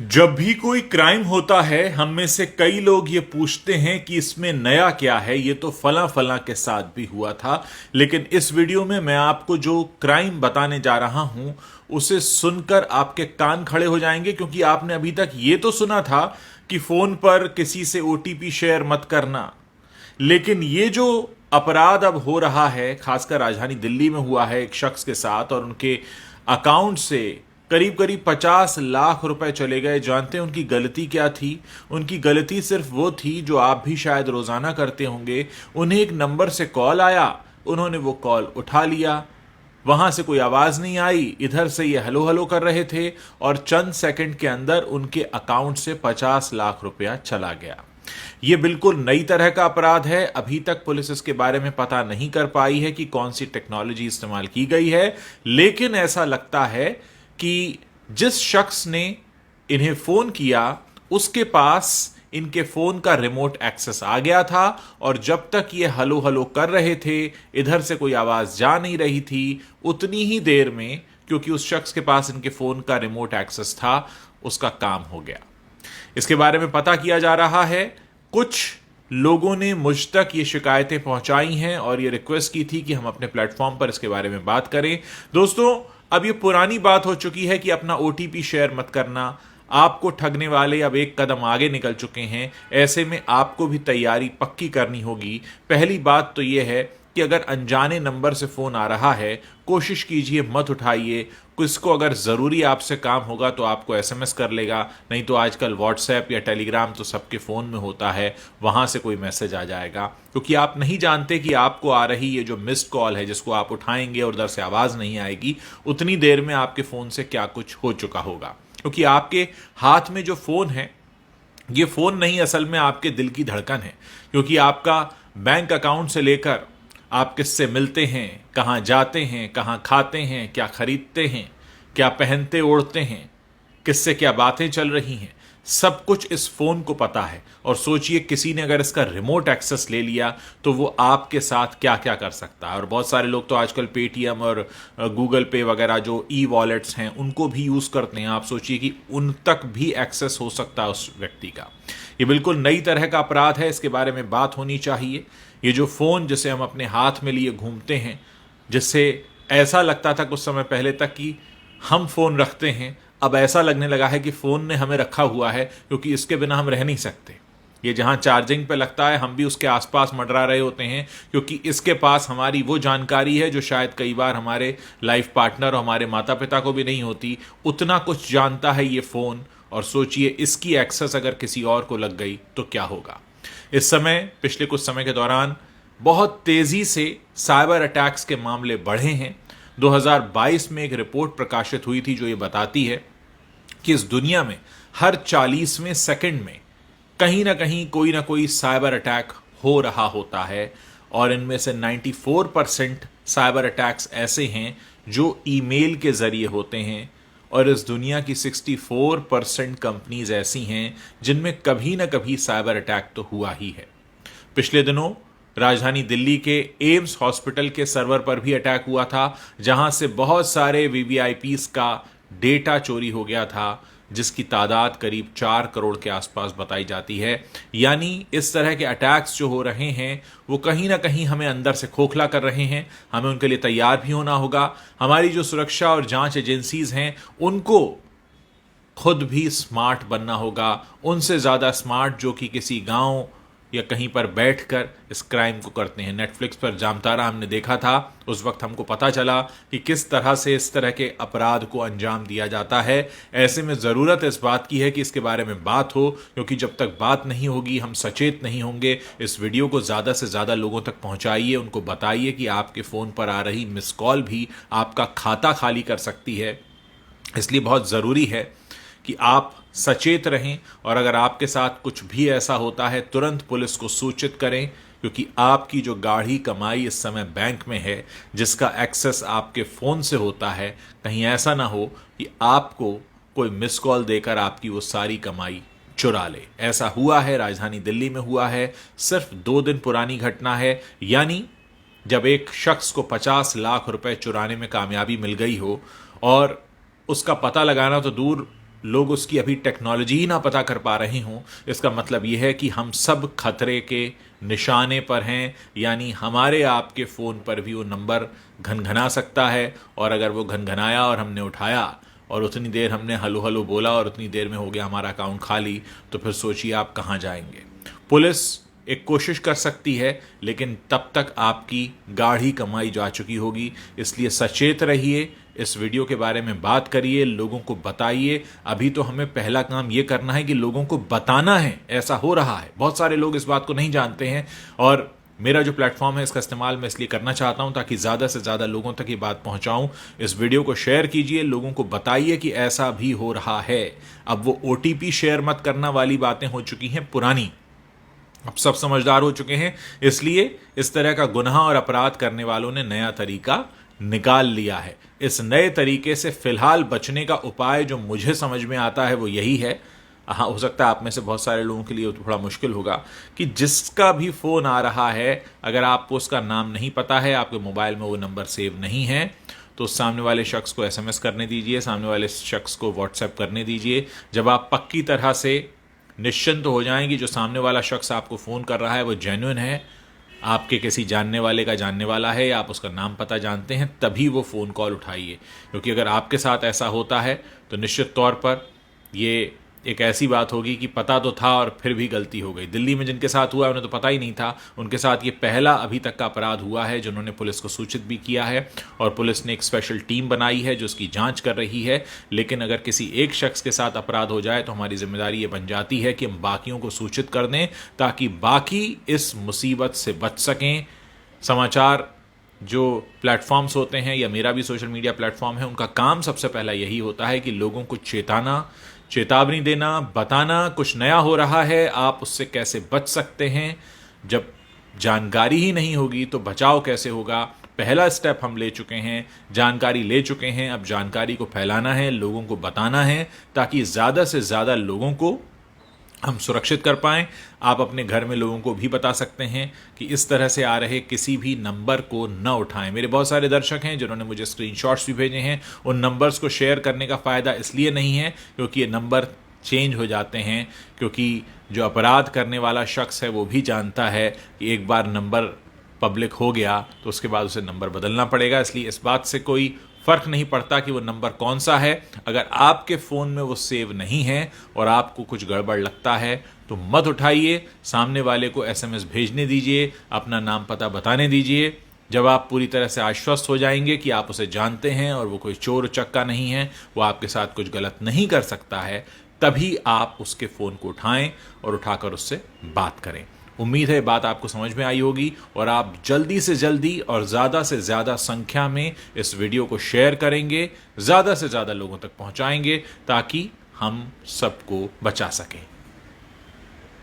जब भी कोई क्राइम होता है हम में से कई लोग ये पूछते हैं कि इसमें नया क्या है। ये तो फला फला के साथ भी हुआ था। लेकिन इस वीडियो में मैं आपको जो क्राइम बताने जा रहा हूं उसे सुनकर आपके कान खड़े हो जाएंगे, क्योंकि आपने अभी तक ये तो सुना था कि फोन पर किसी से ओटीपी शेयर मत करना। लेकिन ये जो अपराध अब हो रहा है, खासकर राजधानी दिल्ली में हुआ है एक शख्स के साथ, और उनके अकाउंट से करीब करीब 50 लाख रुपए चले गए। जानते हैं उनकी गलती क्या थी? उनकी गलती सिर्फ वो थी जो आप भी शायद रोजाना करते होंगे। उन्हें एक नंबर से कॉल आया, उन्होंने वो कॉल उठा लिया। वहां से कोई आवाज नहीं आई, इधर से ये हेलो हेलो कर रहे थे, और चंद सेकंड के अंदर उनके अकाउंट से 50 लाख रुपया चला गया। ये बिल्कुल नई तरह का अपराध है। अभी तक पुलिस इसके बारे में पता नहीं कर पाई है कि कौन सी टेक्नोलॉजी इस्तेमाल की गई है, लेकिन ऐसा लगता है कि जिस शख्स ने इन्हें फोन किया उसके पास इनके फोन का रिमोट एक्सेस आ गया था, और जब तक ये हलो हलो कर रहे थे, इधर से कोई आवाज जा नहीं रही थी, उतनी ही देर में, क्योंकि उस शख्स के पास इनके फोन का रिमोट एक्सेस था, उसका काम हो गया। इसके बारे में पता किया जा रहा है। कुछ लोगों ने मुझ तक ये शिकायतें पहुंचाई हैं और ये रिक्वेस्ट की थी कि हम अपने प्लेटफॉर्म पर इसके बारे में बात करें। दोस्तों, अब ये पुरानी बात हो चुकी है कि अपना ओटीपी शेयर मत करना। आपको ठगने वाले अब एक कदम आगे निकल चुके हैं। ऐसे में आपको भी तैयारी पक्की करनी होगी। पहली बात तो यह है कि अगर अनजाने नंबर से फोन आ रहा है, कोशिश कीजिए मत उठाइए। किसको अगर जरूरी आपसे काम होगा तो आपको एसएमएस कर लेगा, नहीं तो आजकल व्हाट्सएप या टेलीग्राम तो सबके फोन में होता है, वहां से कोई मैसेज आ जाएगा। क्योंकि आप नहीं जानते कि आपको आ रही ये जो मिस्ड कॉल है, जिसको आप उठाएंगे और उधर से आवाज नहीं आएगी, उतनी देर में आपके फोन से क्या कुछ हो चुका होगा। क्योंकि आपके हाथ में जो फोन है, ये फोन नहीं, असल में आपके दिल की धड़कन है। क्योंकि आपका बैंक अकाउंट से लेकर आप किससे मिलते हैं, कहाँ जाते हैं, कहाँ खाते हैं, क्या खरीदते हैं, क्या पहनते ओढ़ते हैं, किससे क्या बातें चल रही हैं, सब कुछ इस फोन को पता है। और सोचिए किसी ने अगर इसका रिमोट एक्सेस ले लिया तो वो आपके साथ क्या क्या कर सकता है। और बहुत सारे लोग तो आजकल पेटीएम और गूगल पे वगैरह जो ई वॉलेट्स हैं उनको भी यूज करते हैं। आप सोचिए कि उन तक भी एक्सेस हो सकता है उस व्यक्ति का। ये बिल्कुल नई तरह का अपराध है, इसके बारे में बात होनी चाहिए। ये जो फोन जिसे हम अपने हाथ में लिए घूमते हैं, जिससे ऐसा लगता था कुछ समय पहले तक कि हम फोन रखते हैं, अब ऐसा लगने लगा है कि फोन ने हमें रखा हुआ है, क्योंकि इसके बिना हम रह नहीं सकते। ये जहां चार्जिंग पे लगता है, हम भी उसके आसपास मंडरा रहे होते हैं, क्योंकि इसके पास हमारी वो जानकारी है जो शायद कई बार हमारे लाइफ पार्टनर और हमारे माता पिता को भी नहीं होती। उतना कुछ जानता है ये फोन। और सोचिए इसकी एक्सेस अगर किसी और को लग गई तो क्या होगा। इस समय, पिछले कुछ समय के दौरान बहुत तेजी से साइबर अटैक्स के मामले बढ़े हैं। 2022 में एक रिपोर्ट प्रकाशित हुई थी जो ये बताती है कि इस दुनिया में हर 40वें सेकंड में कहीं ना कोई साइबर अटैक हो रहा होता है। और इनमें से 94% साइबर अटैक्स ऐसे हैं जो ईमेल के जरिए होते हैं, और इस दुनिया की 64% कंपनीज ऐसी हैं जिनमें कभी ना कभी साइबर अटैक तो हुआ ही है। पिछले दिनों राजधानी दिल्ली के एम्स हॉस्पिटल के सर्वर पर भी अटैक हुआ था, जहां से बहुत सारे वीवीआईपीज का डेटा चोरी हो गया था, जिसकी तादाद करीब 4 करोड़ के आसपास बताई जाती है। यानी इस तरह के अटैक्स जो हो रहे हैं वो कहीं ना कहीं हमें अंदर से खोखला कर रहे हैं। हमें उनके लिए तैयार भी होना होगा। हमारी जो सुरक्षा और जांच एजेंसीज हैं उनको खुद भी स्मार्ट बनना होगा, उनसे ज्यादा स्मार्ट जो कि किसी गांव या कहीं पर बैठकर इस क्राइम को करते हैं। नेटफ्लिक्स पर जामतारा हमने देखा था, उस वक्त हमको पता चला कि किस तरह से इस तरह के अपराध को अंजाम दिया जाता है। ऐसे में ज़रूरत इस बात की है कि इसके बारे में बात हो, क्योंकि जब तक बात नहीं होगी, हम सचेत नहीं होंगे। इस वीडियो को ज़्यादा से ज़्यादा लोगों तक पहुंचाइए, उनको बताइए कि आपके फ़ोन पर आ रही मिस कॉल भी आपका खाता खाली कर सकती है। इसलिए बहुत ज़रूरी है कि आप सचेत रहें, और अगर आपके साथ कुछ भी ऐसा होता है तुरंत पुलिस को सूचित करें, क्योंकि आपकी जो गाढ़ी कमाई इस समय बैंक में है, जिसका एक्सेस आपके फ़ोन से होता है, कहीं ऐसा ना हो कि आपको कोई मिस कॉल देकर आपकी वो सारी कमाई चुरा ले। ऐसा हुआ है, राजधानी दिल्ली में हुआ है। सिर्फ 2 दिन पुरानी घटना है। यानी जब एक शख्स को 50 लाख रुपए चुराने में कामयाबी मिल गई हो, और उसका पता लगाना तो दूर लोग उसकी अभी टेक्नोलॉजी ही ना पता कर पा रहे हों, इसका मतलब यह है कि हम सब खतरे के निशाने पर हैं। यानी हमारे आपके फ़ोन पर भी वो नंबर घनघना सकता है, और अगर वो घनघनाया और हमने उठाया और उतनी देर हमने हलो हलो बोला और उतनी देर में हो गया हमारा अकाउंट खाली, तो फिर सोचिए आप कहाँ जाएंगे। पुलिस एक कोशिश कर सकती है, लेकिन तब तक आपकी गाढ़ी कमाई जा चुकी होगी। इसलिए सचेत रहिए, इस वीडियो के बारे में बात करिए, लोगों को बताइए। अभी तो हमें पहला काम ये करना है कि लोगों को बताना है ऐसा हो रहा है। बहुत सारे लोग इस बात को नहीं जानते हैं, और मेरा जो प्लेटफॉर्म है इसका इस्तेमाल मैं इसलिए करना चाहता हूं ताकि ज़्यादा से ज़्यादा लोगों तक ये बात पहुंचाऊं। इस वीडियो को शेयर कीजिए, लोगों को बताइए कि ऐसा भी हो रहा है। अब वो OTP शेयर मत करना वाली बातें हो चुकी हैं पुरानी, अब सब समझदार हो चुके हैं। इसलिए इस तरह का गुनाह और अपराध करने वालों ने नया तरीका निकाल लिया है। इस नए तरीके से फिलहाल बचने का उपाय जो मुझे समझ में आता है वो यही है। हाँ, हो सकता है आप में से बहुत सारे लोगों के लिए थोड़ा मुश्किल होगा कि जिसका भी फ़ोन आ रहा है, अगर आपको उसका नाम नहीं पता है, आपके मोबाइल में वो नंबर सेव नहीं है, तो सामने वाले शख्स को SMS करने दीजिए, सामने वाले शख्स को WhatsApp करने दीजिए। जब आप पक्की तरह से निश्चिंत हो जाएंगी जो सामने वाला शख्स आपको फ़ोन कर रहा है वो जेन्युइन है, आपके किसी जानने वाले का जानने वाला है, या आप उसका नाम पता जानते हैं, तभी वो फ़ोन कॉल उठाइए। क्योंकि अगर आपके साथ ऐसा होता है तो निश्चित तौर पर ये एक ऐसी बात होगी कि पता तो था और फिर भी गलती हो गई। दिल्ली में जिनके साथ हुआ उन्हें तो पता ही नहीं था, उनके साथ ये पहला अभी तक का अपराध हुआ है जिन्होंने पुलिस को सूचित भी किया है, और पुलिस ने एक स्पेशल टीम बनाई है जो उसकी जांच कर रही है। लेकिन अगर किसी एक शख्स के साथ अपराध हो जाए तो हमारी जिम्मेदारी ये बन जाती है कि हम बाकियों को सूचित कर दें ताकि बाकी इस मुसीबत से बच सकें। समाचार जो प्लेटफॉर्म्स होते हैं, या मेरा भी सोशल मीडिया प्लेटफॉर्म है, उनका काम सबसे पहला यही होता है कि लोगों को चेतावनी देना, बताना कुछ नया हो रहा है, आप उससे कैसे बच सकते हैं। जब जानकारी ही नहीं होगी तो बचाव कैसे होगा। पहला स्टेप हम ले चुके हैं, जानकारी ले चुके हैं, अब जानकारी को फैलाना है, लोगों को बताना है ताकि ज़्यादा से ज़्यादा लोगों को हम सुरक्षित कर पाएं। आप अपने घर में लोगों को भी बता सकते हैं कि इस तरह से आ रहे किसी भी नंबर को न उठाएं। मेरे बहुत सारे दर्शक हैं जिन्होंने मुझे स्क्रीनशॉट्स भी भेजे हैं। उन नंबर्स को शेयर करने का फ़ायदा इसलिए नहीं है क्योंकि ये नंबर चेंज हो जाते हैं, क्योंकि जो अपराध करने वाला शख्स है वो भी जानता है कि एक बार नंबर पब्लिक हो गया तो उसके बाद उसे नंबर बदलना पड़ेगा। इसलिए इस बात से कोई फ़र्क नहीं पड़ता कि वो नंबर कौन सा है। अगर आपके फ़ोन में वो सेव नहीं है और आपको कुछ गड़बड़ लगता है तो मत उठाइए, सामने वाले को SMS भेजने दीजिए, अपना नाम पता बताने दीजिए। जब आप पूरी तरह से आश्वस्त हो जाएंगे कि आप उसे जानते हैं और वो कोई चोर उचक्का नहीं है, वो आपके साथ कुछ गलत नहीं कर सकता है, तभी आप उसके फ़ोन को उठाएं और उठाकर उससे बात करें। उम्मीद है बात आपको समझ में आई होगी और आप जल्दी से जल्दी और ज़्यादा से ज़्यादा संख्या में इस वीडियो को शेयर करेंगे, ज़्यादा से ज़्यादा लोगों तक पहुंचाएंगे ताकि हम सबको बचा सकें।